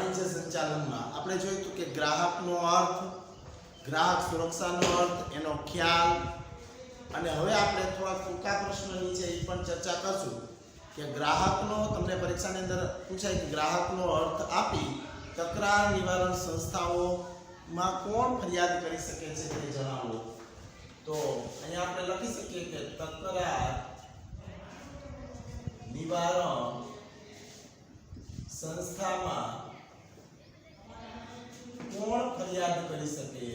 વાણિજ્ય સંચાલનમાં આપણે જોયું હતું કે ગ્રાહકનો અર્થ, ગ્રાહક સુરક્ષાનો અર્થ, એનો ખ્યાલ, અને હવે આપણે થોડા ટૂંકા પ્રશ્નની છે એ પણ ચર્ચા કરશું કે ગ્રાહકનો, તમને પરીક્ષાની અંદર પૂછાય કે ગ્રાહકનો અર્થ આપી તકરાર નિવારણ સંસ્થાઓમાં કોણ ફરિયાદ કરી શકે છે તે જણાવો. તો અહીંયા આપણે લખી શકીએ કે તકરાર નિવારણ સંસ્થામાં કોણ ફરિયાદ કરી શકે.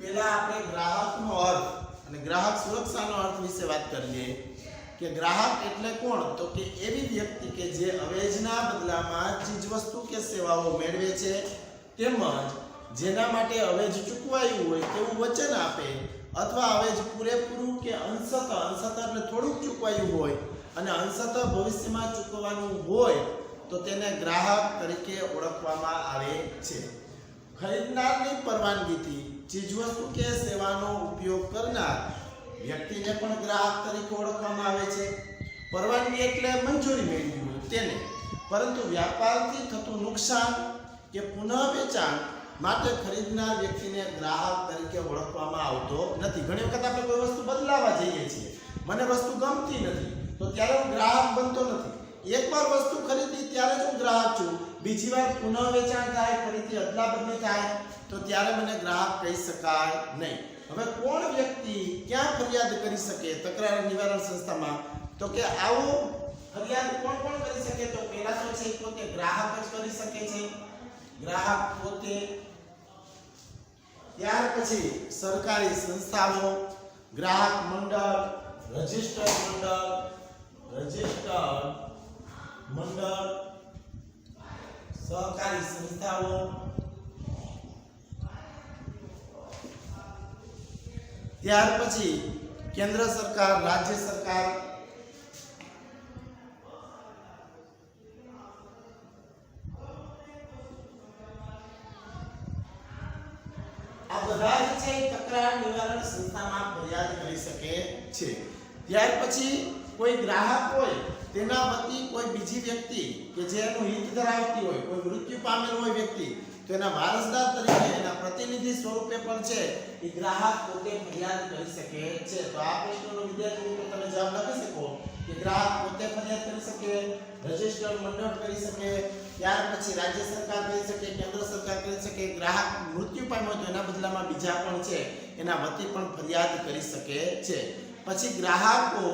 પહેલા આપણે ગ્રાહકનો અર્થ અને ગ્રાહક સુરક્ષાનો અર્થ વિશે વાત કરીએ કે ગ્રાહક એટલે કોણ, તો કે એવી વ્યક્તિ કે જે અવેજના બદલામાં ચીજવસ્તુ કે સેવાઓ મેળવે છે તેમજ જેના માટે અવેજ ચૂકવાયું હોય તેવું વચન આપે અથવા અવેજ પૂરેપૂરું કે અંશતઃ એટલે થોડુંક ચૂકવાયું હોય અને અંશતઃ ભવિષ્યમાં ચૂકવવાનું હોય તો તેને ગ્રાહક તરીકે ઓળખવામાં આવે છે. ખરીદનારની પરવાનગીથી ચીજવસ્તુ કે સેવાનો ઉપયોગ કરનાર વ્યક્તિને પણ ગ્રાહક તરીકે ઓળખવામાં આવે છે. પરવાનગી એટલે મંજૂરી મેળવી હોય તેને, પરંતુ વ્યાપારથી થતું નુકસાન કે પુનઃ વેચાણ માટે ખરીદનાર વ્યક્તિને ગ્રાહક તરીકે ઓળખવામાં આવતો નથી. ઘણી વખત આપણે કોઈ વસ્તુ બદલાવા જઈએ છીએ, મને વસ્તુ ગમતી નથી તો ત્યારે હું ગ્રાહક બનતો નથી. એકવાર વસ્તુ ખરીદી ત્યારે જ હું ગ્રાહક છું, બીજી વાર પુનઃ વેચાણ થાય, ફરીથી અદલા બદલી થાય તો ત્યારે મને ગ્રાહક કહી શકાય નહીં. હવે કોણ વ્યક્તિ ક્યાં ફરિયાદ કરી શકે તકરાર નિવારણ સંસ્થામાં, તો કે આવો ફરિયાદ કોણ કરી શકે, તો પહેલા તો છે પોતે ગ્રાહક જ કરી શકે છે, ગ્રાહક પોતે. ત્યાર પછી સરકારી સંસ્થાઓ, ગ્રાહક મંડળ, રજિસ્ટર્ડ મંડળ, સહકારી સંસ્થાઓ, ત્યાર પછી કેન્દ્ર સરકાર, રાજ્ય સરકાર, આ બધા જ છે તકરાર નિવારણ સંસ્થામાં ફરિયાદ કરી શકે છે. ત્યાર પછી કોઈ ગ્રાહક હોય તેના વતી કોઈ બીજી વ્યક્તિ કે જે એનું હિત ધરાવતી હોય, કોઈ મૃત્યુ પામેલ હોય વ્યક્તિ, તો એના વારસદાર તરીકે એના પ્રતિનિધિ સ્વરૂપે પણ છે એ ગ્રાહક પોતે ફરિયાદ કરી શકે છે. તો આ પ્રશ્નનો વિદ્યાર્થી મિત્રો તમે જવાબ લખી શકો કે ગ્રાહક પોતે ફરિયાદ કરી શકે, રજિસ્ટર્ડ મંડળ કરી શકે, ત્યાર પછી રાજ્ય સરકાર કરી શકે, કેન્દ્ર સરકાર કરી શકે, ગ્રાહક મૃત્યુ પામ્યો તો એના બદલામાં બીજા પણ છે એના વતી પણ ફરિયાદ કરી શકે છે. પછી ગ્રાહકો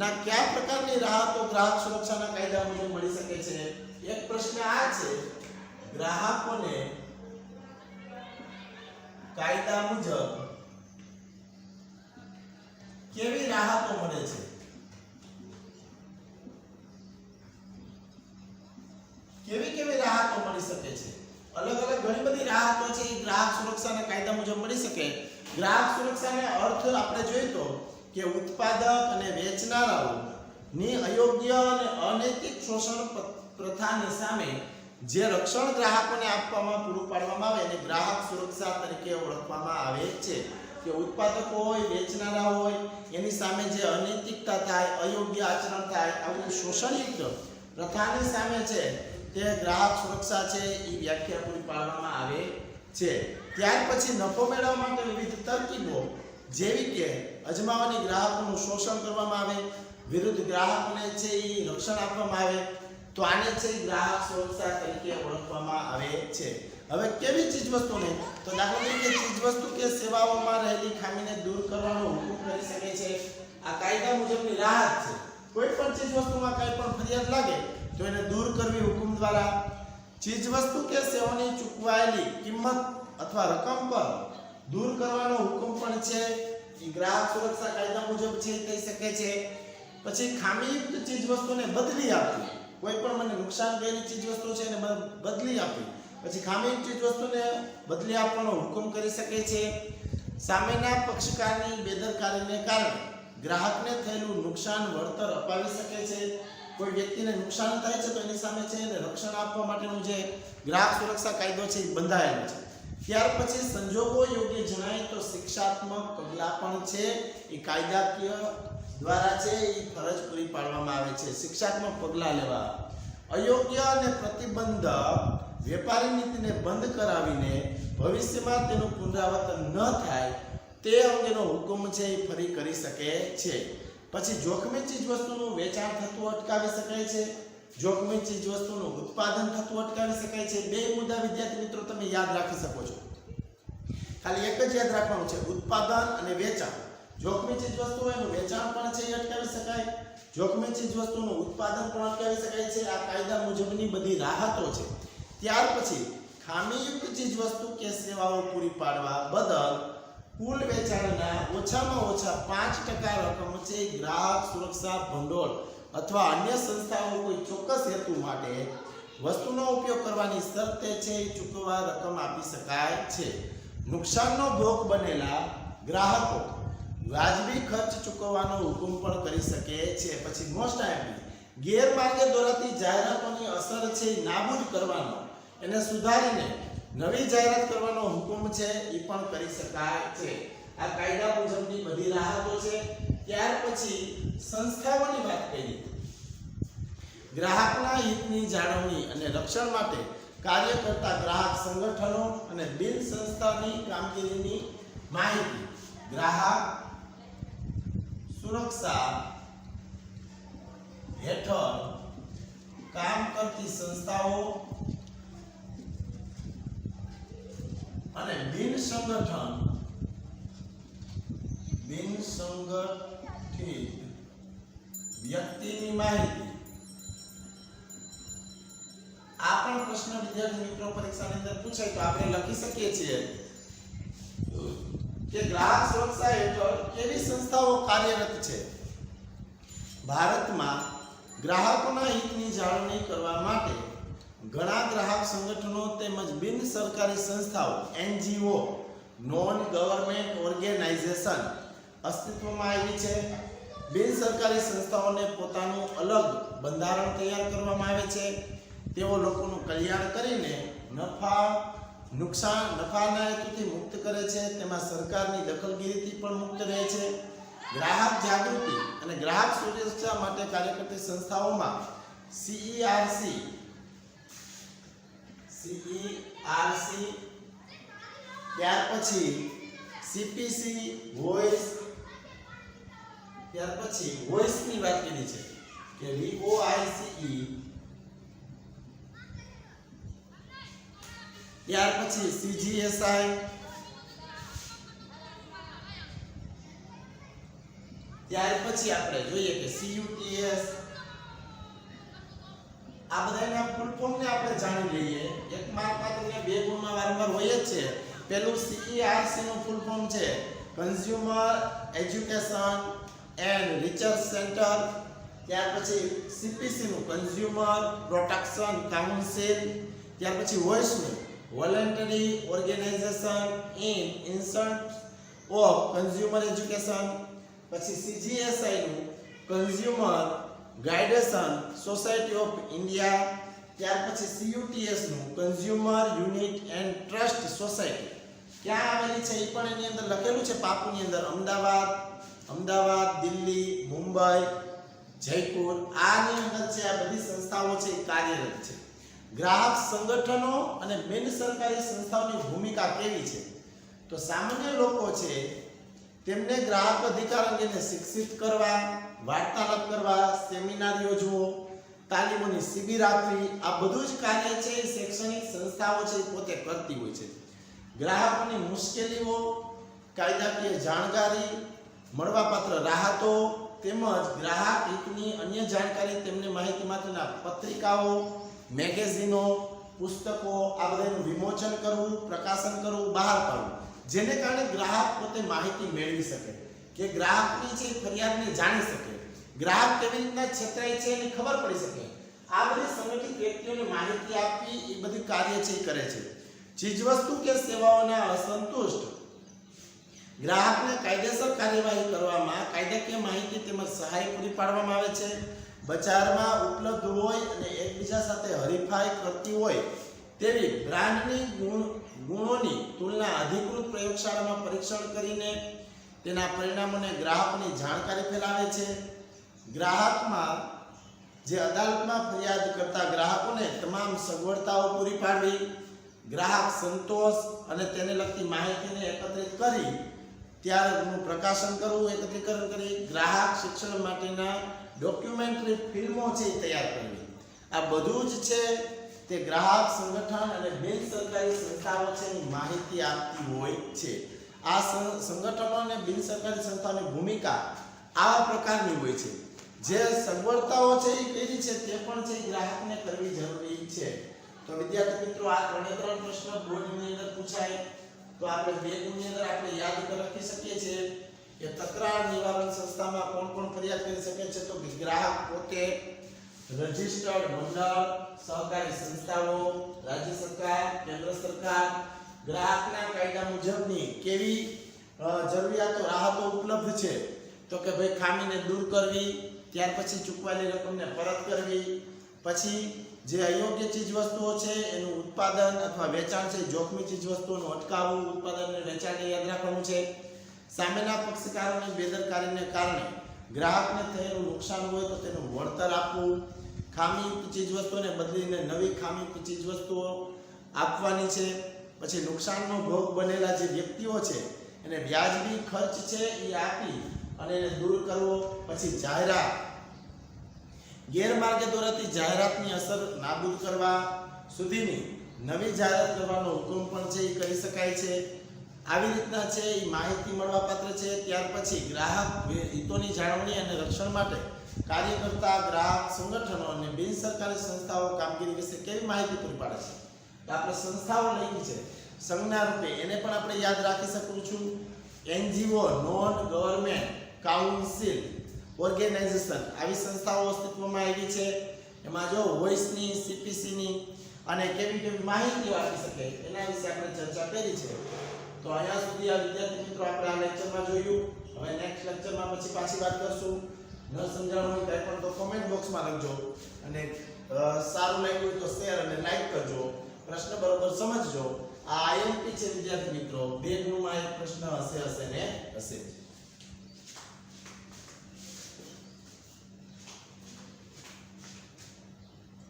ના કયા પ્રકારની રાહતો ગ્રાહક સુરક્ષાના કાયદા મુજબ મળી શકે છે. એક પ્રશ્ન આ છે, ગ્રાહકોને કાયદા મુજબ કેવી રાહતો મળે છે. કેવી રાહતો મળી શકે છે. અલગ ઘણી બધી રાહતો છે એ ગ્રાહક સુરક્ષાના કાયદા મુજબ મળી શકે. ગ્રાહક સુરક્ષાને અર્થ આપણે જોઈએ તો કે ઉત્પાદક અને વેચનારાઓની અયોગ્ય અને અનૈતિક શોષણ પ્રથાની સામે જે રક્ષણ ગ્રાહકોને આપવામાં પૂરું પાડવામાં આવે એને ગ્રાહક સુરક્ષા તરીકે ઓળખવામાં આવે છે. કે ઉત્પાદકો હોય, વેચનારા હોય, એની સામે જે અનૈતિકતા થાય, અયોગ્ય આચરણ થાય, આવું શોષણયુક્ત પ્રથાની સામે છે તે ગ્રાહક સુરક્ષા છે એ વ્યાખ્યા પૂરી પાડવામાં આવે છે. ત્યાર પછી નફો મેળવવા માટે વિવિધ તરકીબો જેવી કે અજમાવાની ગ્રાહકોનું શોષણ કરવામાં આવે, વિરુદ્ધ ગ્રાહકોને છે એ રક્ષણ આપવામાં આવે, તો આને છે ગ્રાહક સુરક્ષા તરીકે ઓળખવામાં આવે છે. હવે કેવી ચીજવસ્તુને, તો દાખલા તરીકે ચીજવસ્તુ કે સેવાઓમાં રહેલી ખામીને દૂર કરવાનો હુકમ કરી શકે છે. આ કાયદા મુજબની રાહત છે. કોઈ પણ ચીજવસ્તુમાં કંઈ પણ ફરિયાદ લાગે તો એને દૂર કરવી હુકમ દ્વારા. ચીજવસ્તુ કે સેવાની ચૂકવાયેલી કિંમત અથવા રકમ પર દૂર કરવાનો હુકમ પણ છે એ ગ્રાહક સુરક્ષા કાયદા મુજબ છે થઈ શકે છે. પછી ખામીયુક્ત ચીજવસ્તુને બદલી આપવી, કોઈ પણ મને નુકસાન થયેલી ચીજવસ્તુ છે એને બદલી આપવી, પછી ખામીયુક્ત ચીજવસ્તુને બદલી આપવાનો હુકમ કરી શકે છે. સામેના પક્ષકારની બેદરકારીને કારણે ગ્રાહકને થયેલું નુકસાન વળતર અપાવી શકે છે. કોઈ વ્યક્તિને નુકસાન થાય છે તો એની સામે છે એને રક્ષણ આપવા માટેનું જે ગ્રાહક સુરક્ષા કાયદો છે એ બંધાયેલો છે. ત્યાર પછી સંજોગો યોગ્ય જણાય તો શિક્ષાત્મક પગલાં પણ છે એ કાયદાકીય દ્વારા છે એ ફરજ પૂરી પાડવામાં આવે છે. શિક્ષાત્મક પગલાં લેવા, અયોગ્ય અને પ્રતિબંધક વેપારી નીતિને બંધ કરાવીને ભવિષ્યમાં તેનું પુનરાવર્તન ન થાય તે અંગેનો હુકમ છે એ ફરી કરી શકે છે. પછી જોખમી ચીજ વસ્તુનું વેચાણ થતું અટકાવી શકાય છે, જોખમી ચીજ વસ્તુનું ઉત્પાદન થતું અટકાવી શકાય છે. બે મુદ્દા વિદ્યાર્થી મિત્રો તમે યાદ રાખી શકો છો, ખાલી એક જ યાદ રાખવાનું છે, ઉત્પાદન અને વેચાણ. જોખમી ચીજ વસ્તુ એનું વેચાણ પણ છે એ અટકાવી શકાય, જોખમી ચીજ વસ્તુનું ઉત્પાદન પણ અટકાવી શકાય છે. આ કાયદા મુજબની બધી રાહતો છે. ત્યાર પછી ખામીયુક્ત ચીજ વસ્તુ કે સેવાઓ પૂરી પાડવા બદલ કુલ વેચાણના ઓછામાં ઓછા 5% રકમ છે ગ્રાહક સુરક્ષા ભંડોળ અથવા અન્ય સંસ્થાઓ કોઈ ચોક્કસ હેતુ માટે વસ્તુનો ઉપયોગ કરવાની શરતે છે એ ચૂકવવા રકમ આપી શકાય છે. નુકસાનનો ભોગ બનેલા ગ્રાહકો વાજબી ખર્ચ ચૂકવવાનો હુકમ પણ કરી શકે છે. પછી મોસ્ટ આઈમ્પી ગેરમાર્ગે દોરાતી જાહેરાતોની અસર છે એ નાબૂદ કરવાનો, એને સુધારીને નવી જાહેરાત કરવાનો હુકમ છે એ પણ કરી શકાય છે. આ કાયદા મુજબની બધી રાહતો છે. ત્યાર પછી સંસ્થાઓની વાત કરીએ. ગ્રાહકના હિતની જાળવણી અને રક્ષણ માટે કાર્ય કરતા ગ્રાહક સંગઠનો અને બિન સંસ્થાની કામગીરીની માહિતી ગ્રાહક સુરક્ષા હેઠળ કામ કરતી સંસ્થાઓ અને બિન સંગઠિત વ્યક્તિની માહિતી. આ પણ પ્રશ્ન વિદ્યાર્થી મિત્રો પરીક્ષાની અંદર પૂછાય તો આપણે લખી શકીએ છીએ કે ગ્રાહક સુરક્ષા હેઠળ કેવી સંસ્થાઓ કાર્યરત છે. ભારતમાં ગ્રાહકોના હિતની જાળવણી કરવા માટે ઘણા ગ્રાહક સંગઠનો તેમજ બિન સરકારી સંસ્થાઓ NGO નોન ગવર્નમેન્ટ ઓર્ગેનાઇઝેશન અસ્તિત્વમાં આવી છે. બિન સરકારી સંસ્થાઓને પોતાનું અલગ બંધારણ તૈયાર કરવામાં આવે છે. તેઓ લોકોનું કલ્યાણ કરીને નફાના હેતુથી મુક્ત કરે છે. તેમાં સરકારની દખલગીરીથી પણ મુક્ત રહે છે. ગ્રાહક જાગૃતિ અને ગ્રાહક સુરક્ષા માટે કાર્ય કરતી સંસ્થાઓમાં CERC, ત્યાર પછી CPC, ત્યાર પછી વોઇસની વાત કરી છે કે VOICE, ત્યાર પછી CGSI, ત્યાર પછી આપણે જોઈએ કે CUTS. આ બધાના ફૂલ ફોર્મને આપણે જાણી લઈએ. એક માર્કમાં તમને 2 ગુણમાં વારંવાર હોય જ છે. પહેલું CERC નું ફૂલ ફોર્મ છે consumer education and research centre. ત્યાર પછી CPC નું કન્ઝ્યુમર પ્રોટેક્શન કાઉન્સિલ. ત્યાર પછી વોઇસ નું વોલન્ટરી ઓર્ગેનાઇઝેશન ઇન ઇન્સ્ટન્ટ ઓફ કન્ઝ્યુમર એજ્યુકેશન. પછી CGSI નું consumer guidance society of India. ત્યાર પછી CUTS નું consumer unit and trust society. ક્યાં આવેલી છે એ પણ એની અંદર લખેલું છે પાપુની અંદર. અમદાવાદ, દિલ્હી, મુંબઈ, જયપુર. આની અંદર છે આ બધી સંસ્થાઓ છે એ કાર્યરત છે. ગ્રાહક સંગઠનો અને બિન સરકારી સંસ્થાઓની ભૂમિકા કેવી છે? તો સામાન્ય લોકો છે તેમને ગ્રાહક અધિકાર અંગે શિક્ષિત કરવા, વાર્તાલાપ કરવા, સેમિનાર યોજવો, તાલીમોની શિબિર આપવી, આ બધું જ કાર્ય છે એ શૈક્ષણિક સંસ્થાઓ છે પોતે કરતી હોય છે. ગ્રાહકોની મુશ્કેલીઓ, કાયદાકીય જાણકારી, મળવાપાત્ર રાહતો તેમજ ગ્રાહક હિતની અન્ય જાણકારી તેમને માહિતી માટેના પત્રિકાઓ, મેગેઝીનો, પુસ્તકો આ બધાનું વિમોચન કરવું, પ્રકાશન કરવું, બહાર પાડવું, જેને કારણે ગ્રાહક પોતે માહિતી મેળવી શકે કે ગ્રાહકની છે ફરિયાદને જાણી શકે, ગ્રાહક કેવી રીતના છેતરાય છે એની ખબર પડી શકે. આ બધી સંગઠિત વ્યક્તિઓને માહિતી આપવી એ બધી કાર્ય છે કરે છે. ચીજવસ્તુ કે સેવાઓના અસંતુષ્ટ ગ્રાહકને કાયદેસર કાર્યવાહી કરવામાં કાયદાકીય માહિતી તેમજ સહાય પૂરી પાડવામાં આવે છે. બજારમાં ઉપલબ્ધ હોય અને એકબીજા સાથે હરીફાઈ કરતી હોય તેવી બ્રાન્ડની ગુણોની તુલના અધિકૃત પ્રયોગશાળામાં પરીક્ષણ કરીને તેના પરિણામોને ગ્રાહકની જાણકારી ફેલાવે છે. ગ્રાહકમાં જે અદાલતમાં ફરિયાદ કરતા ગ્રાહકોને તમામ સગવડતાઓ પૂરી પાડવી, ગ્રાહક સંતોષ અને તેને લગતી માહિતીને એકત્રિત કરી ત્યારનું પ્રકાશન કરવું, એકત્રીકરણ કરી ગ્રાહક શિક્ષણ માટેના ડોક્યુમેન્ટરી ફિલ્મો છે એ તૈયાર કરવી. આ બધું જ છે તે ગ્રાહક સંગઠન અને બિન સરકારી સંસ્થાઓ છે એની માહિતી આપતી હોય છે. આ સંગઠનો અને બિન સરકારી સંસ્થાઓની ભૂમિકા આવા પ્રકારની હોય છે. જે સગવડતાઓ છે એ કેવી છે તે પણ છે ગ્રાહકને કરવી જરૂરી છે. તો વિદ્યાર્થી મિત્રો આ 3 પ્રશ્ન બોર્ડની અંદર પૂછાય તો આપણે બે ગુણની અંદર આપણે યાદ રાખી શકીએ છીએ કે તકરાર નિવારણ સંસ્થામાં કોણ કોણ ફરિયાદ કરી શકે છે. તો ગ્રાહક પોતે, રજિસ્ટર્ડ મંડળ, સહકારી સંસ્થાઓ, રાજ્ય સરકાર, કેન્દ્ર સરકાર. ગ્રાહકના કાયદા મુજબની કેવી જરૂરિયાતો રાહતો ઉપલબ્ધ છે તો કે ભાઈ ખામીને દૂર કરવી, ત્યાર પછી ચૂકવાયેલી રકમને પરત કરવી, પછી જે અયોગ્ય ચીજ વસ્તુઓ છે એનું ઉત્પાદન અથવા વેચાણ છે, જોખમી ચીજ વસ્તુઓનું અટકાવવું, ઉત્પાદન અને વેચાણને યાદ રાખવાનું છે. સામેના પક્ષકારોની બેદરકારીને કારણે ગ્રાહકને થયેલું નુકસાન હોય તો તેનું વળતર આપવું, ખામી ચીજ વસ્તુઓને બદલીને નવી ખામી ચીજ વસ્તુઓ આપવાની છે. પછી નુકસાનનો ભોગ બનેલા જે વ્યક્તિઓ છે એને વ્યાજબી ખર્ચ છે એ આપી અને એને દૂર કરવો. પછી જાહેરાત, ગેરમાર્ગે દોરાતી જાહેરાતની અસર નાબૂદ કરવા સુધીની નવી જાહેરાત કરવાનો હુકમ પણ છે એ કરી શકાય છે. આવી રીતના છે એ માહિતી મળવાપાત્ર છે. ત્યાર પછી ગ્રાહક હિતોની જાળવણી અને રક્ષણ માટે કાર્ય કરતા ગ્રાહક સંગઠનો અને બિન સરકારી સંસ્થાઓ કામગીરી વિશે કેવી માહિતી પૂરી પાડે છે. આપણે સંસ્થાઓ લખી છે સંજ્ઞા રૂપે, એને પણ આપણે યાદ રાખી શકું છું. NGO, non government council organisation, આવી સંસ્થાઓ અસ્તિત્વમાં આવી છે. એમાં જો વોઇસની, CPCની અને કેવી કેવી માહિતીઓ આપી શકે એના વિશે આપણે ચર્ચા કરી છે. તો અહીંયા સુધી આ વિદ્યાર્થી મિત્રો આપણે આ લેક્ચરમાં જોયું. હવે નેક્સ્ટ લેક્ચરમાં પછી પાછી વાત કરશું. ન સમજાણું હોય કંઈ પણ તો કોમેન્ટ બોક્સમાં લખજો અને સારું લાગ્યું હોય તો શેર અને લાઈક કરજો. પ્રશ્ન બરોબર સમજજો. આ IMP છે વિદ્યાર્થી મિત્રો, બે ગુણમાં એક પ્રશ્ન હશે ને હશે.